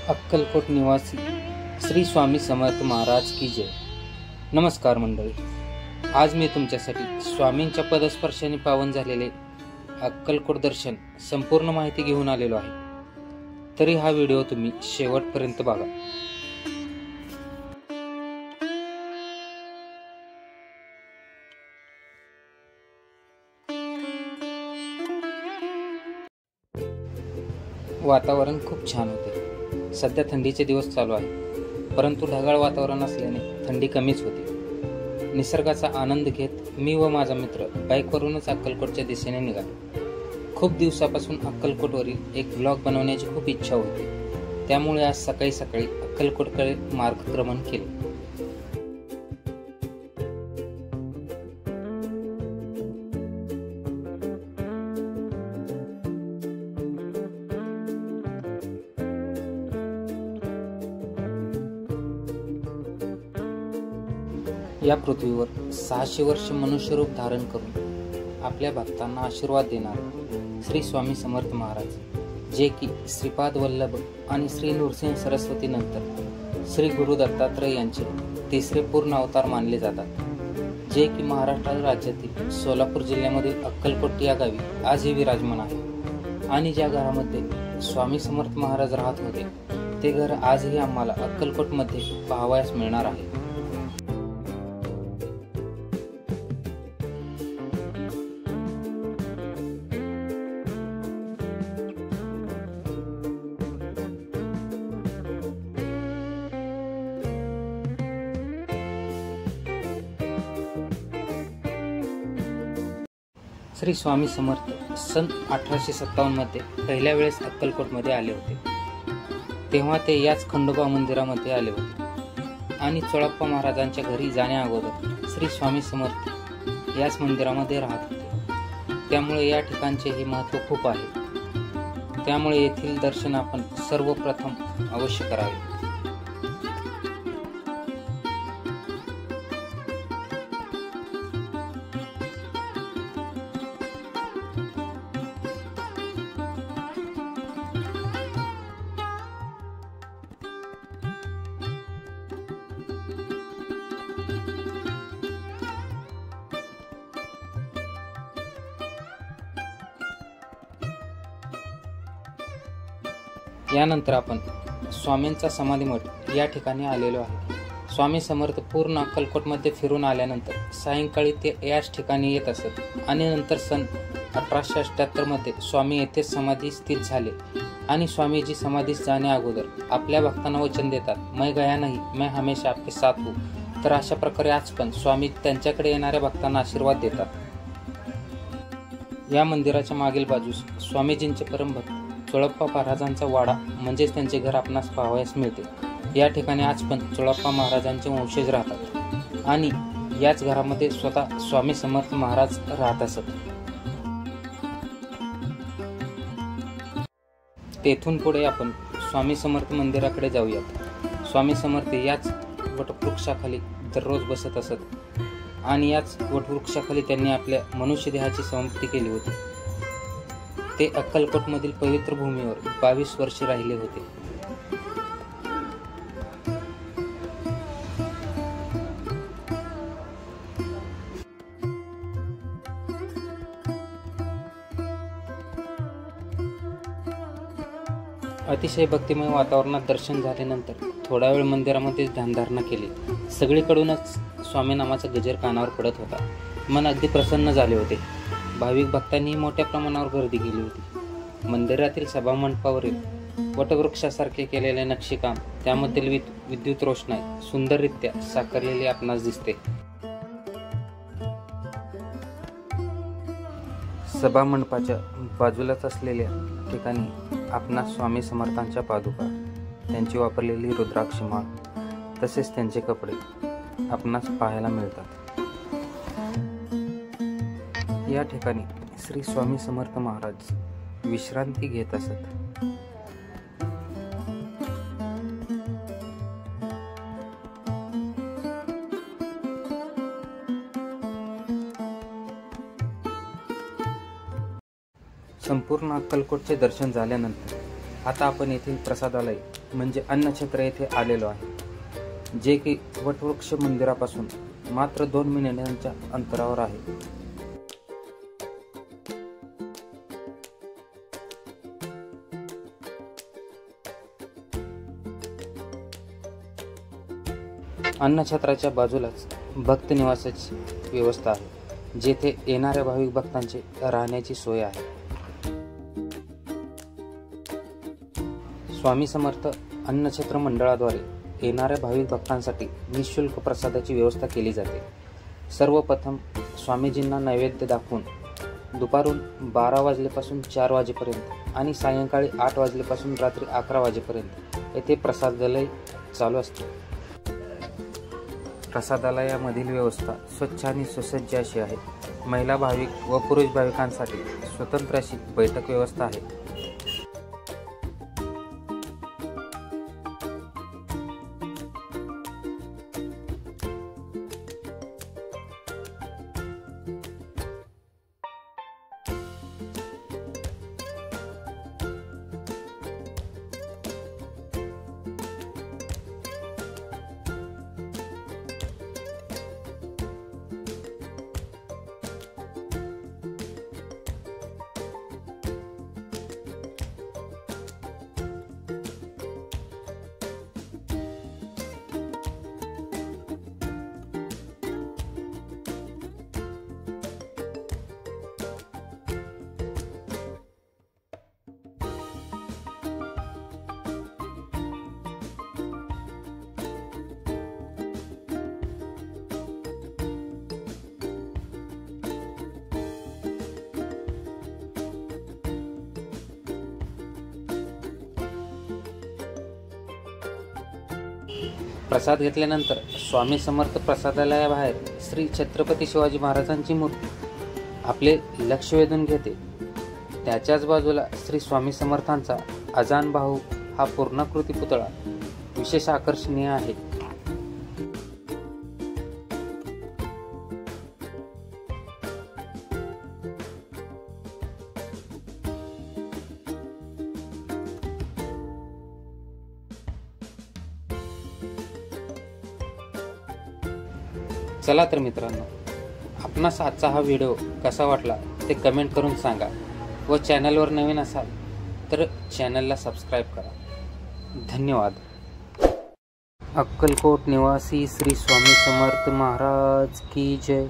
अक्कलकोट निवासी श्री स्वामी समर्थ महाराज की जय। नमस्कार मंडळी, आज मी तुमच्यासाठी स्वामींच्या पदस्पर्शाने पावन झालेले अक्कलकोट दर्शन संपूर्ण माहिती घेऊन आलेलो आहे। तरी हा व्हिडिओ तुम्ही शेवटपर्यंत बघा। वातावरण खूप छान होते। सध्या थंडीचे दिवस चालू आहे, परंतु ढगाळ वातावरण असल्याने थंडी कमीच होती। निसर्गाचा आनंद घेत मी व माझा मित्र बाईकवरूनच अक्कलकोटच्या दिशेने निघालो। खूप दिवसापासून अक्कलकोटवरील एक व्लॉग बनवण्याची खूप इच्छा होती, त्यामुळे आज सकाळी सकाळी अक्कलकोटकडे मार्गक्रमण केले। या पृथ्वीवर 600 वर्ष मनुष्य रूप धारण करून आपल्या भक्तांना आशीर्वाद देणारे श्री स्वामी समर्थ महाराज, जे की श्रीपाद वल्लभ आणि श्री नृसिंह सरस्वती नंतर श्री गुरु दत्तात्रय यांचे तिसरे पूर्ण अवतार मानले जातात, जे की महाराष्ट्र राज्यातील सोलापूर जिल्ह्यामधील अक्कलकोट या गावी आजही विराजमान आहे। आणि ज्या घरामध्ये स्वामी समर्थ महाराज राहत होते, ते घर आजही आम्हाला अक्कलकोटमध्ये पाहावयास मिळणार आहे। श्री स्वामी समर्थ सन 1857 मध्ये पहिल्या वेळेस अक्कलकोटमध्ये आले होते। तेव्हा ते याच खंडोबा मंदिरामध्ये आले होते आणि चोळप्पा महाराजांच्या घरी जाण्या अगोदर श्री स्वामी समर्थ याच मंदिरामध्ये राहत होते। त्यामुळे या ठिकाणचे हे महत्त्व खूप आहे। त्यामुळे येथील दर्शन आपण सर्वप्रथम अवश्य करावे। यानंतर आपण स्वामींचा समाधी मठ या ठिकाणी आलेलो आहे। स्वामी समर्थ पूर्ण अक्कलकोटमध्ये फिरून आल्यानंतर सायंकाळी ते याच ठिकाणी येत असत आणि नंतर सन 1878 मध्ये स्वामी येथेच समाधी स्थित झाले आणि स्वामीजी समाधीस जाण्या अगोदर आपल्या भक्तांना वचन देतात, मैं गया नहीं, मैं हमेशा आपके साथ हूँ। तर अशा प्रकारे आज पण स्वामी त्यांच्याकडे येणाऱ्या भक्तांना आशीर्वाद देतात। या मंदिराच्या मागील बाजूस स्वामीजींचे परमभक्त चोळप्पा महाराजांचा वाडा म्हणजेच त्यांचे घर आपणास पाहावयास मिळते। या ठिकाणी आज पण चोळप्पा महाराजांचे वंशज राहतात आणि याच घरामध्ये स्वतः स्वामी समर्थ महाराज राहत असत। तेथून पुढे आपण स्वामी समर्थ मंदिराकडे जाऊयात। स्वामी समर्थ याच वटवृक्षाखाली दररोज बसत असत आणि याच वटवृक्षाखाली त्यांनी आपल्या मनुष्य देहाची समाप्ती केली होती। ते अक्कलकोटमधील पवित्र भूमीवर 22 वर्षे राहिले होते। अतिशय भक्तिमय वातावरणात दर्शन झाल्यानंतर थोडा वेळ मंदिरामध्ये ध्यानधारणा केली। सगळीकडूनच स्वामी नामाचा गजर कानावर पडत होता। मन अगदी प्रसन्न झाले होते। भाविक भक्तांनी मोठ्या प्रमाणावर गर्दी केली होती। मंदिरातील सभामंडपावरील वटवृक्षासारखे केलेले नक्षीकाम, त्यामधील विद्युत रोषणाई सुंदररित्या साकारलेली आपणास दिसते। सभामंडपाच्या बाजूलाच असलेल्या ठिकाणी आपणास स्वामी समर्थांच्या पादुका, त्यांची वापरलेली रुद्राक्ष माळ तसेच त्यांचे कपडे आपणास पाहायला मिळतात। या ठिकाणी श्री स्वामी समर्थ महाराज विश्रांती घेत असत। संपूर्ण अक्कलकोटचे दर्शन झाल्यानंतर आता आपण येथील प्रसादालय म्हणजे अन्नछत्र येथे आलेलो आहे, जे की वटवृक्ष मंदिरापासून मात्र 2 मिनिटांच्या अंतरावर आहे. अन्नछत्राच्या बाजूलाच भक्त निवासाची व्यवस्था आहे, जेथे येणाऱ्या भाविक भक्तांची राहण्याची सोय आहे. स्वामी समर्थ अन्नछत्र मंडळाद्वारे येणाऱ्या भाविक भक्तांसाठी निःशुल्क प्रसादाची व्यवस्था केली जाते. सर्वप्रथम स्वामीजींना नैवेद्य दाखवून दुपारून 12 वाजल्यापासून 4 वाजेपर्यंत आणि सायंकाळी 8 वाजल्यापासून रात्री 11 वाजेपर्यंत येथे प्रसादालय चालू असते. प्रसादालयामधील व्यवस्था स्वच्छ आणि सुसज्ज अशी आहे. महिला भाविक व पुरुष भाविकांसाठी स्वतंत्र अशी बैठक व्यवस्था आहे. प्रसाद घेतल्यानंतर स्वामी समर्थ प्रसादालयाबाहेर श्री छत्रपती शिवाजी महाराजांची मूर्ती आपले लक्ष वेधून घेते. त्याच्याच बाजूला श्री स्वामी समर्थांचा अजान बाहू हा पूर्णाकृती पुतळा विशेष आकर्षणीय आहे. चला तर मित्रांनो, आपणास आजचा हा व्हिडिओ कसा वाटला ते कमेंट करून सांगा व चॅनलवर नवीन असाल तर चॅनलला सबस्क्राईब करा. धन्यवाद. अक्कलकोट निवासी श्री स्वामी समर्थ महाराज की जय.